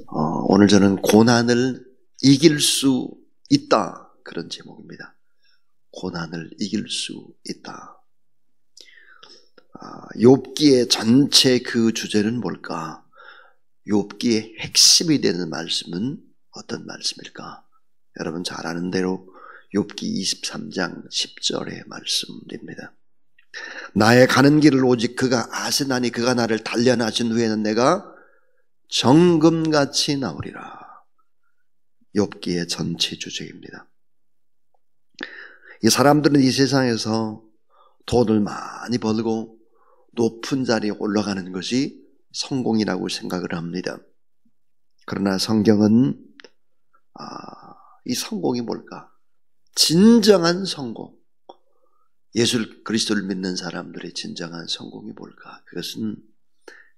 오늘 저는 고난을 이길 수 있다, 그런 제목입니다. 고난을 이길 수 있다. 욥기의 전체 그 주제는 뭘까? 욥기의 핵심이 되는 말씀은 어떤 말씀일까? 여러분 잘 아는 대로 욥기 23장 10절의 말씀입니다. 나의 가는 길을 오직 그가 아시나니 그가 나를 단련하신 후에는 내가 정금같이 나오리라. 욥기의 전체 주제입니다. 이 사람들은 이 세상에서 돈을 많이 벌고 높은 자리에 올라가는 것이 성공이라고 생각을 합니다. 그러나 성경은 이 성공이 뭘까? 진정한 성공, 예수 그리스도를 믿는 사람들의 진정한 성공이 뭘까? 그것은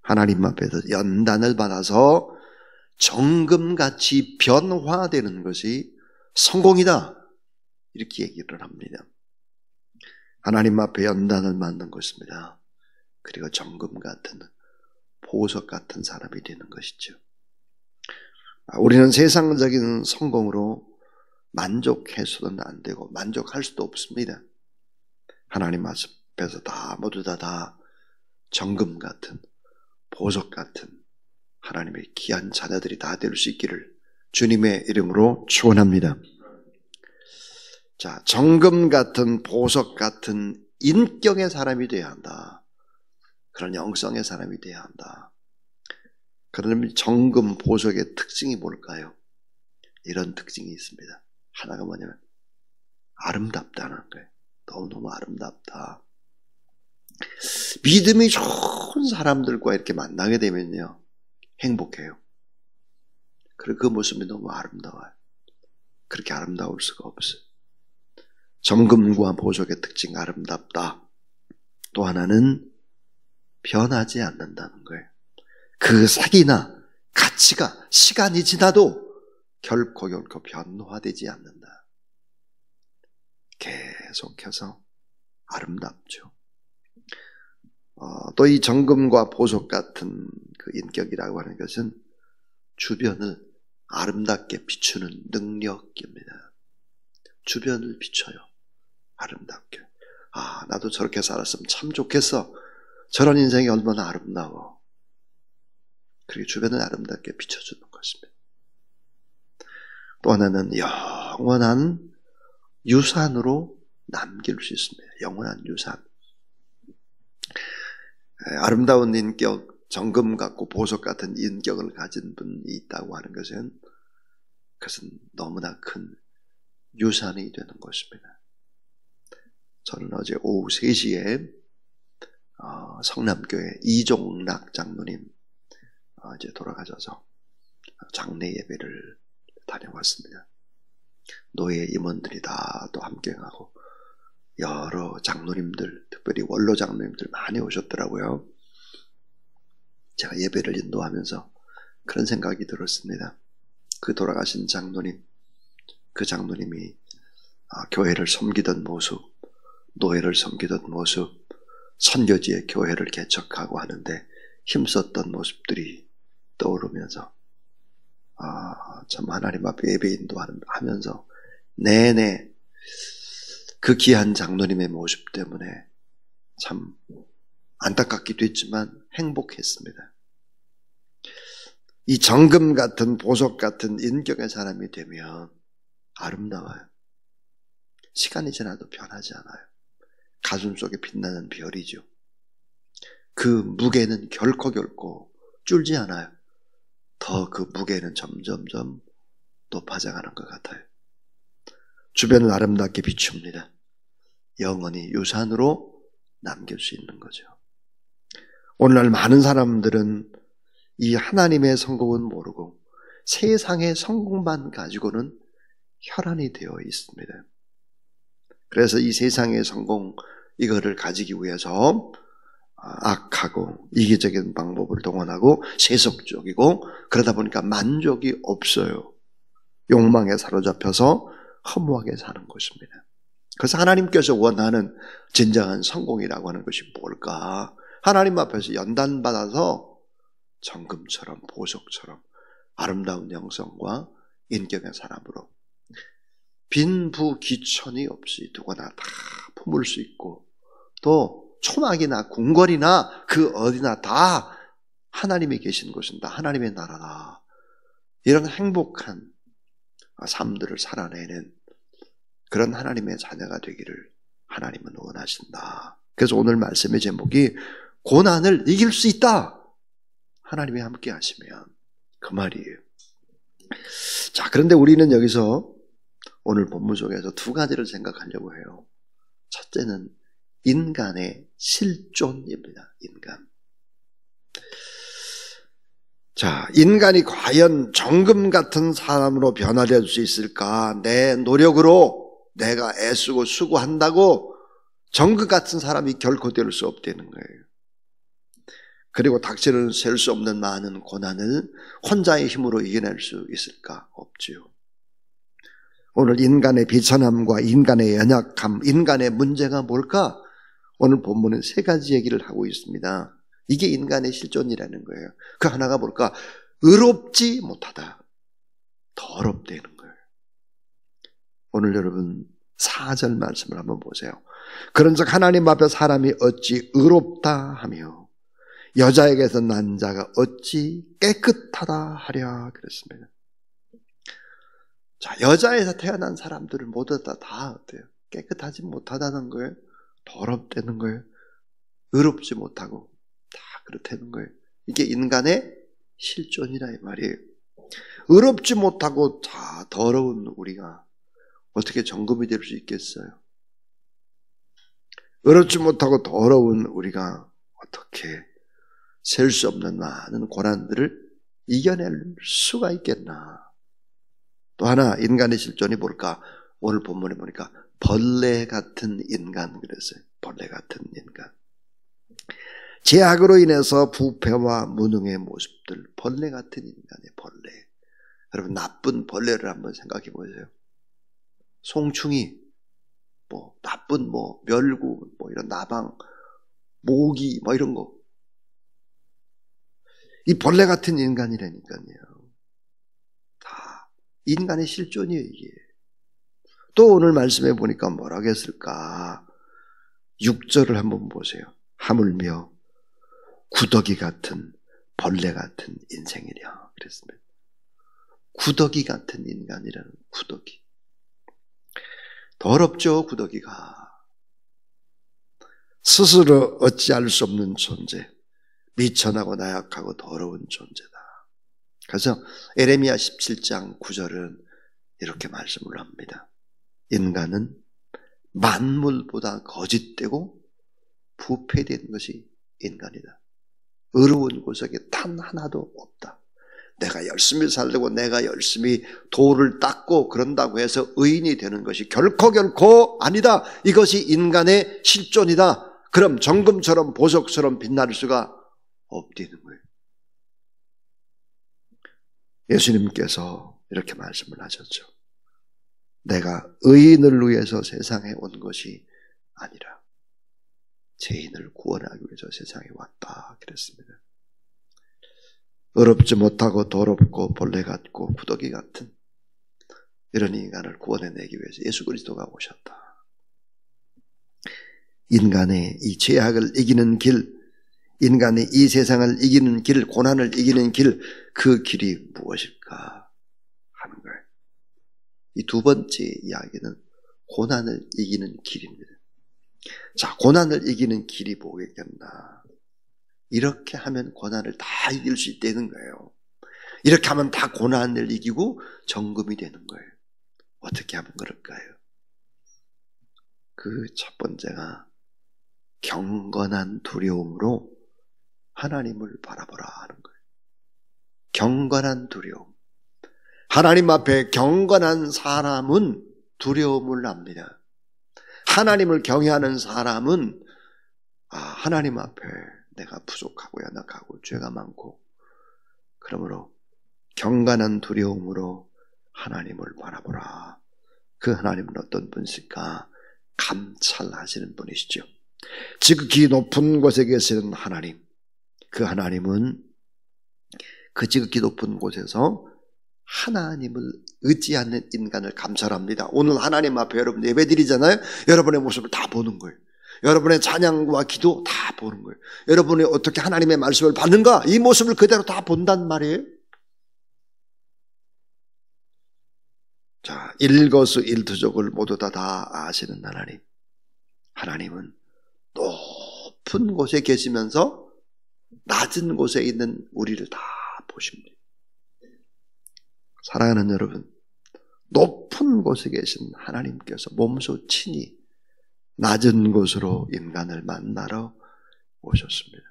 하나님 앞에서 연단을 받아서 정금같이 변화되는 것이 성공이다, 이렇게 얘기를 합니다. 하나님 앞에 연단을 받는 것입니다. 그리고 정금 같은, 보석 같은 사람이 되는 것이죠. 우리는 세상적인 성공으로 만족해서는 안 되고 만족할 수도 없습니다. 하나님 앞에서 모두 다 정금 같은, 보석 같은 하나님의 귀한 자녀들이 다 될 수 있기를 주님의 이름으로 축원합니다. 자, 정금 같은, 보석 같은 인격의 사람이 되어야 한다. 그런 영성의 사람이 되어야 한다. 그러면 정금, 보석의 특징이 뭘까요? 이런 특징이 있습니다. 하나가 뭐냐면 아름답다는 거예요. 너무너무 아름답다. 믿음이 좋은 사람들과 이렇게 만나게 되면요, 행복해요. 그리고 그 모습이 너무 아름다워요. 그렇게 아름다울 수가 없어요. 정금과 보석의 특징, 아름답다. 또 하나는 변하지 않는다는 거예요. 그 색이나 가치가 시간이 지나도 결코 변화되지 않는다. 계속해서 아름답죠. 또 이 정금과 보석 같은 그 인격이라고 하는 것은 주변을 아름답게 비추는 능력입니다. 주변을 비춰요. 아름답게. 나도 저렇게 살았으면 참 좋겠어. 저런 인생이 얼마나 아름다워. 그리고 주변을 아름답게 비춰주는 것입니다. 또 하나는 영원한 유산으로 남길 수 있습니다. 영원한 유산. 아름다운 인격, 정금 같고 보석 같은 인격을 가진 분이 있다고 하는 것은 그것은 너무나 큰 유산이 되는 것입니다. 저는 어제 오후 3시에 성남교회 이종락 장로님 이제 돌아가셔서 장례 예배를 다녀왔습니다. 노예 임원들이 다 또 함께하고 여러 장로님들, 특별히 원로 장로님들 많이 오셨더라고요. 제가 예배를 인도하면서 그런 생각이 들었습니다. 그 돌아가신 장로님, 그 장로님이 교회를 섬기던 모습, 노예를 섬기던 모습, 선교지에 교회를 개척하고 하는데 힘썼던 모습들이 떠오르면서 참 하나님 앞에 예배 인도하면서 내내 그 귀한 장로님의 모습 때문에 참 안타깝기도 했지만 행복했습니다. 이 정금 같은, 보석 같은 인격의 사람이 되면 아름다워요. 시간이 지나도 변하지 않아요. 가슴 속에 빛나는 별이죠. 그 무게는 결코 줄지 않아요. 더 그 무게는 점점점 높아져가는 것 같아요. 주변을 아름답게 비춥니다. 영원히 유산으로 남길 수 있는 거죠. 오늘날 많은 사람들은 이 하나님의 성공은 모르고 세상의 성공만 가지고는 혈안이 되어 있습니다. 그래서 이 세상의 성공, 이거를 가지기 위해서 악하고 이기적인 방법을 동원하고 세속적이고, 그러다 보니까 만족이 없어요. 욕망에 사로잡혀서 허무하게 사는 것입니다. 그래서 하나님께서 원하는 진정한 성공이라고 하는 것이 뭘까? 하나님 앞에서 연단받아서 정금처럼, 보석처럼 아름다운 영성과 인격의 사람으로 빈부귀천이 없이 누구나 다 품을 수 있고 또 초막이나 궁궐이나 그 어디나 다 하나님이 계신 곳은 다 하나님의 나라다. 이런 행복한 삶들을 살아내는 그런 하나님의 자녀가 되기를 하나님은 원하신다. 그래서 오늘 말씀의 제목이 고난을 이길 수 있다. 하나님이 함께 하시면 그 말이에요. 자, 그런데 우리는 여기서 오늘 본문 속에서 두 가지를 생각하려고 해요. 첫째는 인간의 실존입니다. 인간. 자, 인간이 과연 정금 같은 사람으로 변화될 수 있을까? 내 노력으로 내가 애쓰고 수고한다고 정금 같은 사람이 결코 될 수 없다는 거예요. 그리고 닥치는 셀 수 없는 많은 고난을 혼자의 힘으로 이겨낼 수 있을까? 없지요. 오늘 인간의 비천함과 인간의 연약함, 인간의 문제가 뭘까? 오늘 본문은 세 가지 얘기를 하고 있습니다. 이게 인간의 실존이라는 거예요. 그 하나가 뭘까? 의롭지 못하다. 더럽다는 거예요. 오늘 여러분 4절 말씀을 한번 보세요. 그런즉 하나님 앞에 사람이 어찌 의롭다 하며 여자에게서 난 자가 어찌 깨끗하다 하랴 그랬습니다. 자, 여자에서 태어난 사람들은 모두 다 어때요? 깨끗하지 못하다는 거예요. 더럽다는 거예요. 의롭지 못하고 다 그렇다는 거예요. 이게 인간의 실존이라 이 말이에요. 의롭지 못하고 다 더러운 우리가 어떻게 정금이 될 수 있겠어요? 의롭지 못하고 더러운 우리가 어떻게 셀 수 없는 많은 고난들을 이겨낼 수가 있겠나? 또 하나 인간의 실존이 뭘까? 오늘 본문에 보니까 벌레 같은 인간 그랬어요. 벌레 같은 인간. 죄악으로 인해서 부패와 무능의 모습들, 벌레 같은 인간의 벌레. 여러분 나쁜 벌레를 한번 생각해 보세요. 송충이, 나쁜 멸구, 이런 나방, 모기, 이런 거. 이 벌레 같은 인간이라니까요. 다 인간의 실존이에요, 이게. 또 오늘 말씀해 보니까 뭐라고 했을까? 6절을 한번 보세요. 하물며 구더기 같은 벌레 같은 인생이랴 그랬습니다. 구더기 같은 인간이라는 구더기. 더럽죠, 구더기가. 스스로 어찌할 수 없는 존재. 미천하고 나약하고 더러운 존재다. 그래서 에레미야 17장 9절은 이렇게 말씀을 합니다. 인간은 만물보다 거짓되고 부패된 것이 인간이다. 의로운 구석에 단 하나도 없다. 내가 열심히 살려고 내가 열심히 도를 닦고 그런다고 해서 의인이 되는 것이 결코 아니다. 이것이 인간의 실존이다. 그럼 정금처럼 보석처럼 빛날 수가 없다는 거예요. 예수님께서 이렇게 말씀을 하셨죠. 내가 의인을 위해서 세상에 온 것이 아니라 죄인을 구원하기 위해서 세상에 왔다 그랬습니다. 의롭지 못하고 더럽고 벌레 같고 구더기 같은 이런 인간을 구원해내기 위해서 예수 그리스도가 오셨다. 인간의 이 죄악을 이기는 길, 인간의 이 세상을 이기는 길, 고난을 이기는 길, 그 길이 무엇일까 하는 거예요. 이 두 번째 이야기는 고난을 이기는 길입니다. 자, 고난을 이기는 길이 뭐겠나? 이렇게 하면 고난을 다 이길 수 있다는 거예요. 이렇게 하면 다 고난을 이기고 정금이 되는 거예요. 어떻게 하면 그럴까요? 그 첫 번째가 경건한 두려움으로 하나님을 바라보라 하는 거예요. 경건한 두려움. 하나님 앞에 경건한 사람은 두려움을 납니다. 하나님을 경외하는 사람은 하나님 앞에 내가 부족하고 연약하고 죄가 많고 그러므로 경건한 두려움으로 하나님을 바라보라. 그 하나님은 어떤 분이실까? 감찰하시는 분이시죠. 지극히 높은 곳에 계시는 하나님. 그 하나님은 그 지극히 높은 곳에서 하나님을 의지하는 인간을 감찰합니다. 오늘 하나님 앞에 여러분 예배드리잖아요. 여러분의 모습을 다 보는 거예요. 여러분의 찬양과 기도 다 보는 거예요. 여러분이 어떻게 하나님의 말씀을 받는가, 이 모습을 그대로 다 본단 말이에요. 자, 일거수일투족을 모두 다 아시는 하나님. 하나님은 높은 곳에 계시면서 낮은 곳에 있는 우리를 다 보십니다. 사랑하는 여러분, 높은 곳에 계신 하나님께서 몸소 친히 낮은 곳으로 인간을 만나러 오셨습니다.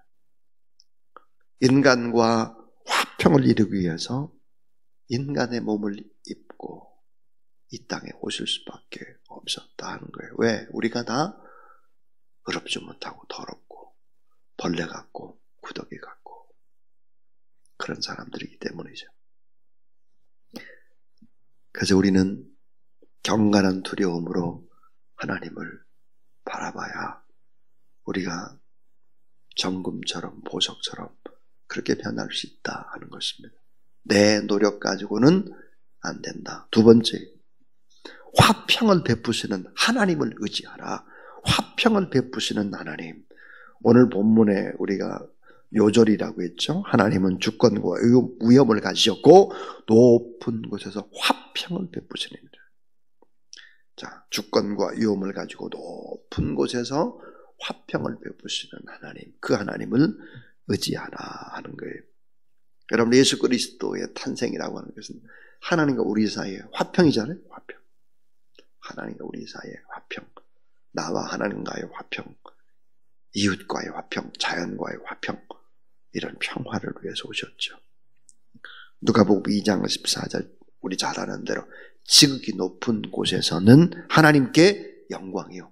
인간과 화평을 이루기 위해서 인간의 몸을 입고 이 땅에 오실 수밖에 없었다 하는 거예요. 왜? 우리가 다 의롭지 못하고 더럽고 벌레 같고 구더기 같고 그런 사람들이기 때문이죠. 그래서 우리는 경건한 두려움으로 하나님을 바라봐야 우리가 정금처럼 보석처럼 그렇게 변할 수 있다 하는 것입니다. 내 노력 가지고는 안 된다. 두 번째, 화평을 베푸시는 하나님을 의지하라. 화평을 베푸시는 하나님. 오늘 본문에 우리가 요절이라고 했죠. 하나님은 주권과 위엄을 가지셨고 높은 곳에서 화평을 베푸시느니라. 자, 주권과 위엄을 가지고 높은 곳에서 화평을 베푸시는 하나님, 그 하나님을 의지하라 하는 거예요. 여러분, 예수 그리스도의 탄생이라고 하는 것은 하나님과 우리 사이의 화평이잖아요. 화평. 하나님과 우리 사이의 화평, 나와 하나님과의 화평, 이웃과의 화평, 자연과의 화평, 이런 평화를 위해서 오셨죠. 누가복음 2장 14절, 우리 잘 아는 대로 지극히 높은 곳에서는 하나님께 영광이요,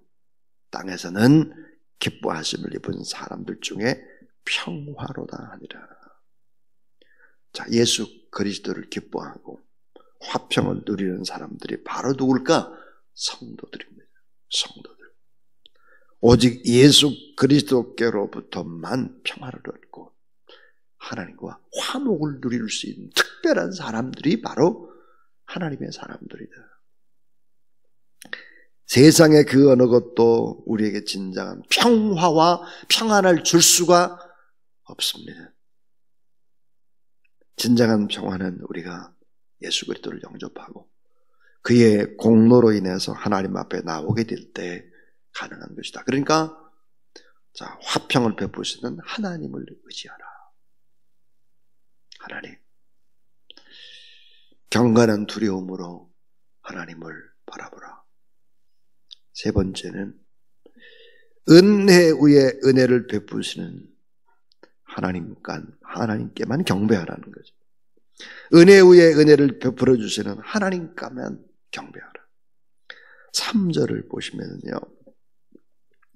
땅에서는 기뻐하심을 입은 사람들 중에 평화로다 하니라. 자, 예수 그리스도를 기뻐하고 화평을 누리는 사람들이 바로 누굴까? 성도들입니다. 성도들. 오직 예수 그리스도께로부터만 평화를 얻고 하나님과 화목을 누릴 수 있는 특별한 사람들이 바로 하나님의 사람들이다. 세상의 그 어느 것도 우리에게 진정한 평화와 평안을 줄 수가 없습니다. 진정한 평화는 우리가 예수 그리스도를 영접하고 그의 공로로 인해서 하나님 앞에 나오게 될 때 가능한 것이다. 그러니까 자, 화평을 베푸시는 하나님을 의지하라. 하나님. 경건한 두려움으로 하나님을 바라보라. 세 번째는 은혜 위에 은혜를 베푸시는 하나님께만 경배하라는 거죠. 은혜 위에 은혜를 베풀어 주시는 하나님께만 경배하라. 3절을 보시면요,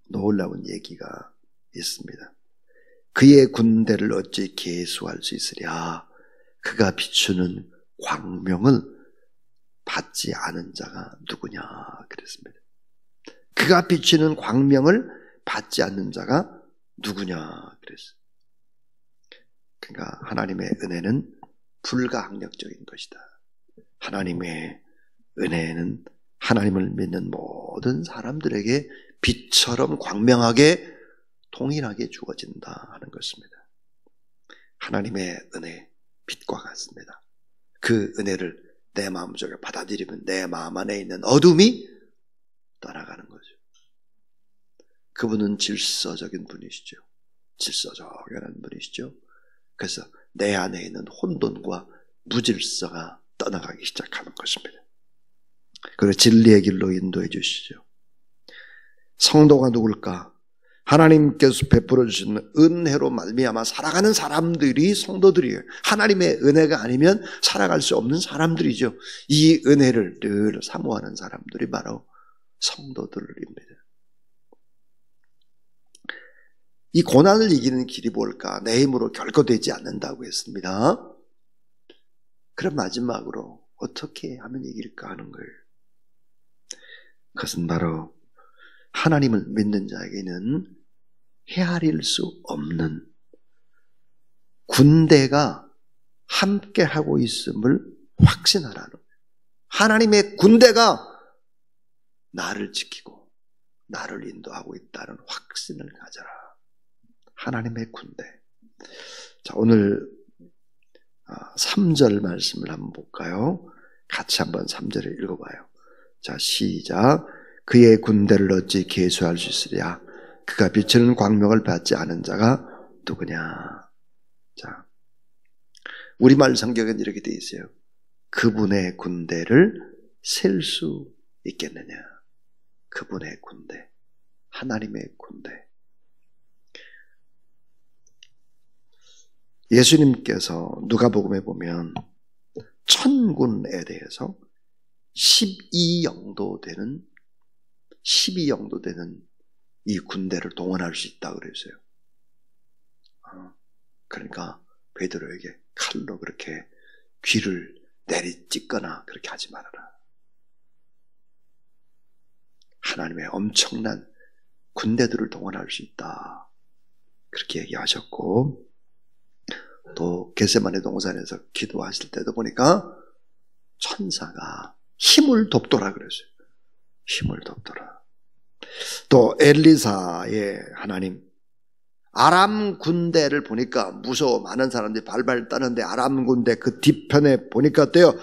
놀라운 얘기가 있습니다. 그의 군대를 어찌 계수할 수 있으랴. 그가 비추는 광명을 받지 않은 자가 누구냐 그랬습니다. 그가 비추는 광명을 받지 않는 자가 누구냐 그랬어요. 그러니까 하나님의 은혜는 불가항력적인 것이다. 하나님의 은혜는 하나님을 믿는 모든 사람들에게 빛처럼 광명하게 동일하게 주어진다 하는 것입니다. 하나님의 은혜, 빛과 같습니다. 그 은혜를 내 마음속에 받아들이면 내 마음 안에 있는 어둠이 떠나가는 거죠. 그분은 질서적인 분이시죠. 질서적인 분이시죠. 그래서 내 안에 있는 혼돈과 무질서가 떠나가기 시작하는 것입니다. 그리고 진리의 길로 인도해 주시죠. 성도가 누굴까? 하나님께서 베풀어 주시는 은혜로 말미암아 살아가는 사람들이 성도들이에요. 하나님의 은혜가 아니면 살아갈 수 없는 사람들이죠. 이 은혜를 늘 사모하는 사람들이 바로 성도들입니다. 이 고난을 이기는 길이 뭘까? 내 힘으로 결코 되지 않는다고 했습니다. 그럼 마지막으로 어떻게 하면 이길까 하는 거예요. 그것은 바로 하나님을 믿는 자에게는 헤아릴 수 없는 군대가 함께 하고 있음을 확신하라는 거예요. 하나님의 군대가 나를 지키고 나를 인도하고 있다는 확신을 가져라. 하나님의 군대. 자, 오늘 3절 말씀을 한번 볼까요? 같이 한번 3절을 읽어봐요. 자, 시작. 그의 군대를 어찌 계수할 수 있으랴? 그가 비치는 광명을 받지 않은 자가 누구냐? 자, 우리말 성경은 이렇게 되어 있어요. 그분의 군대를 셀 수 있겠느냐? 그분의 군대, 하나님의 군대. 예수님께서 누가복음에 보면 천군에 대해서 12영도 되는 이 군대를 동원할 수 있다고 그랬어요. 그러니까 베드로에게 칼로 그렇게 귀를 내리찍거나 그렇게 하지 말아라. 하나님의 엄청난 군대들을 동원할 수 있다. 그렇게 얘기하셨고, 또 겟세마네 동산에서 기도하실 때도 보니까 천사가 힘을 돕더라 그랬어요. 힘을 돕더라. 또 엘리사의 하나님, 아람 군대를 보니까 무서워 많은 사람들이 발발 떠는데 아람 군대 그 뒤편에 보니까 어때요?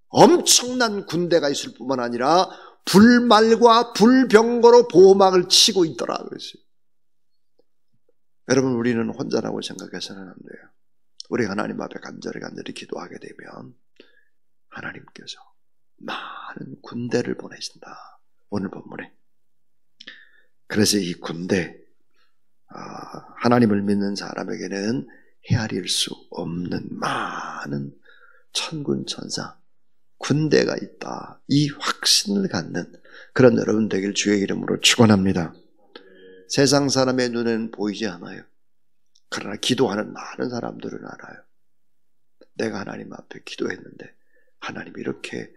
엄청난 군대가 있을 뿐만 아니라 불말과 불병거로 보호막을 치고 있더라 그랬어요. 여러분, 우리는 혼자라고 생각해서는 안 돼요. 우리 하나님 앞에 간절히 기도하게 되면 하나님께서 많은 군대를 보내신다. 오늘 본문에. 그래서 이 군대, 하나님을 믿는 사람에게는 헤아릴 수 없는 많은 천군 천사, 군대가 있다. 이 확신을 갖는 그런 여러분 되길 주의 이름으로 축원합니다. 세상 사람의 눈에는 보이지 않아요. 그러나 기도하는 많은 사람들은 알아요. 내가 하나님 앞에 기도했는데 하나님이 이렇게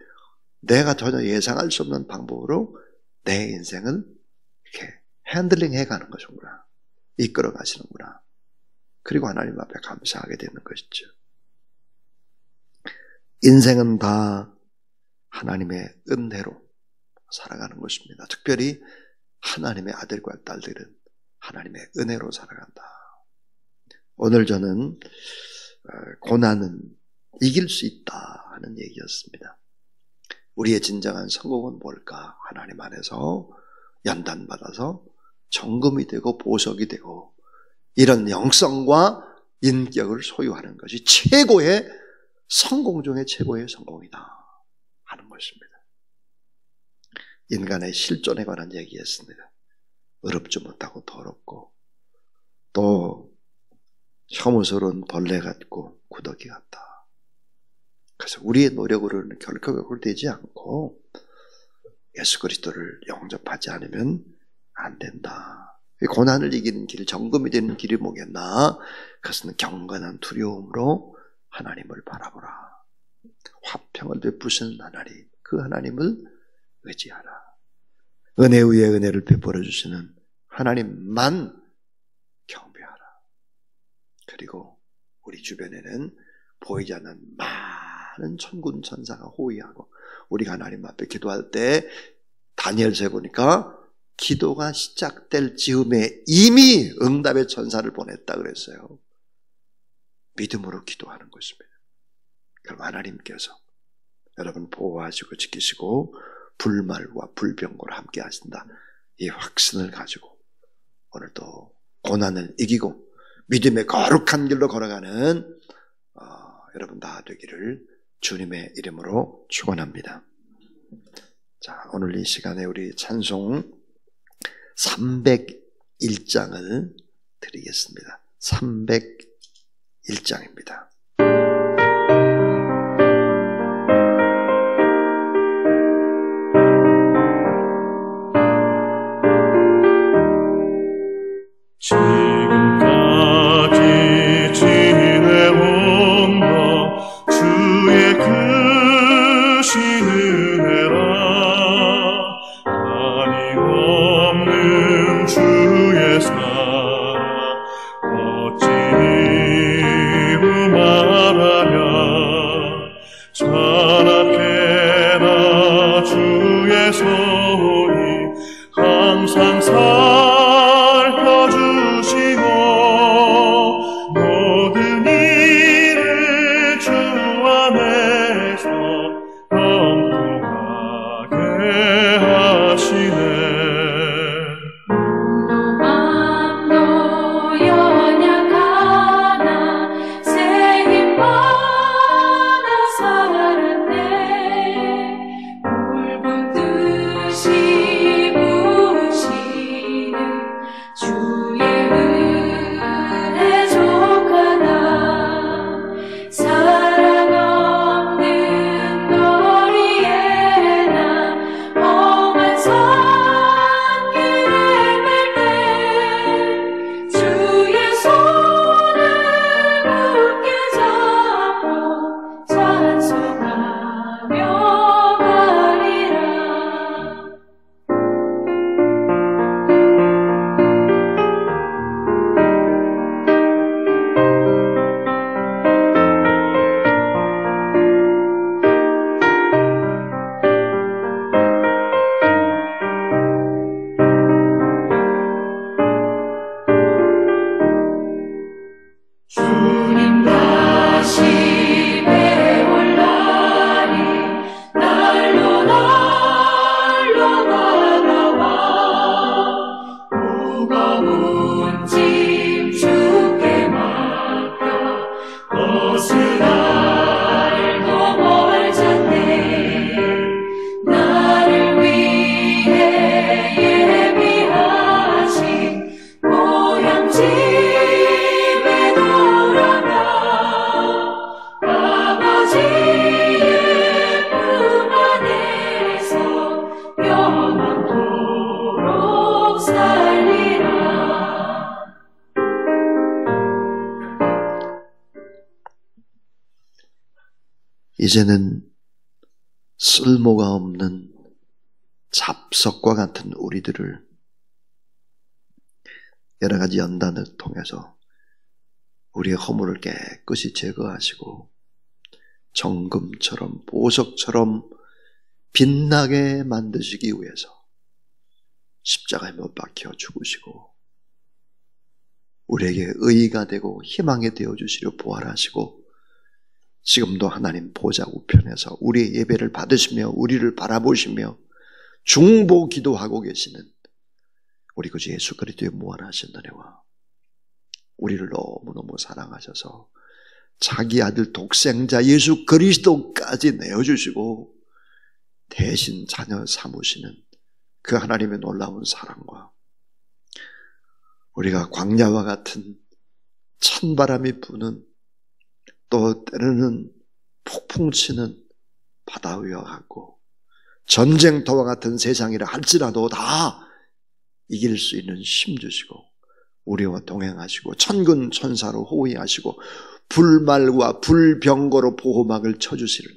내가 전혀 예상할 수 없는 방법으로 내 인생을 이렇게 핸들링 해가는 것이구나. 이끌어 가시는구나. 그리고 하나님 앞에 감사하게 되는 것이죠. 인생은 다 하나님의 은혜로 살아가는 것입니다. 특별히 하나님의 아들과 딸들은 하나님의 은혜로 살아간다. 오늘 저는 고난은 이길 수 있다 하는 얘기였습니다. 우리의 진정한 성공은 뭘까? 하나님 안에서 연단받아서 정금이 되고 보석이 되고 이런 영성과 인격을 소유하는 것이 최고의 성공 중에 최고의 성공이다 하는 것입니다. 인간의 실존에 관한 얘기였습니다. 의롭지 못하고 더럽고 또 혐오스러운 벌레 같고 구더기 같다. 그래서 우리의 노력으로는 결코 극복되지 않고 예수 그리스도를 영접하지 않으면 안 된다. 고난을 이기는 길, 정금이 되는 길이 뭐겠나? 그것은 경건한 두려움으로 하나님을 바라보라. 화평을 베푸시는 하나님, 그 하나님을 의지하라. 은혜 위에 은혜를 베풀어 주시는 하나님만 경배하라. 그리고 우리 주변에는 보이지 않는 많은 천군 천사가 호위하고 우리가 하나님 앞에 기도할 때 다니엘서에 보니까 기도가 시작될 즈음에 이미 응답의 천사를 보냈다 그랬어요. 믿음으로 기도하는 것입니다. 그럼 하나님께서 여러분 보호하시고 지키시고 불말과 불병거를 함께 하신다. 이 확신을 가지고 오늘도 고난을 이기고 믿음의 거룩한 길로 걸어가는 여러분 다 되기를 주님의 이름으로 축원합니다. 자, 오늘 이 시간에 우리 찬송 301장을 드리겠습니다. 301장입니다. 지금까지 지내온 너 주의 크신 은혜라 한이 없는 주의 사랑 어찌 하나께나 주의 손이 항상 살펴주시고 모든 일을 주 안에서 평통하게 하시네. 주님 다시 배울 날이 날로 다가와 무거운 짐 주께 맡겨 벗을 알고 멀잖네. 나를 위해 예비하신 고향집 이제는 쓸모가 없는 잡석과 같은 우리들을 여러 가지 연단을 통해서 우리의 허물을 깨끗이 제거하시고 정금처럼 보석처럼 빛나게 만드시기 위해서 십자가에 못 박혀 죽으시고 우리에게 의의가 되고 희망이 되어주시려 부활하시고 지금도 하나님 보좌 우편에서 우리의 예배를 받으시며 우리를 바라보시며 중보 기도하고 계시는 우리 구주 예수 그리스도의 무한하신 은혜와 우리를 너무너무 사랑하셔서 자기 아들 독생자 예수 그리스도까지 내어주시고 대신 자녀 삼으시는 그 하나님의 놀라운 사랑과 우리가 광야와 같은 찬바람이 부는 또 때로는 폭풍치는 바다 위와 같고 전쟁터와 같은 세상이라 할지라도 다 이길 수 있는 힘 주시고 우리와 동행하시고 천군 천사로 호위하시고 불말과 불병거로 보호막을 쳐주시는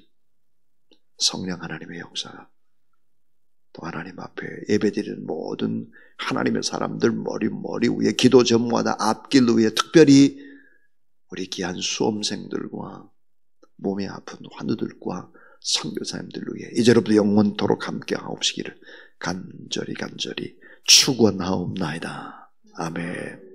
성령 하나님의 역사가 또 하나님 앞에 예배드리는 모든 하나님의 사람들 머리 위에 기도 전무하다 앞길 위에 특별히 우리 귀한 수험생들과 몸이 아픈 환우들과 선교사님들 위해 이제로부터 영원토록 함께 하옵시기를 간절히 축원하옵나이다. 아멘.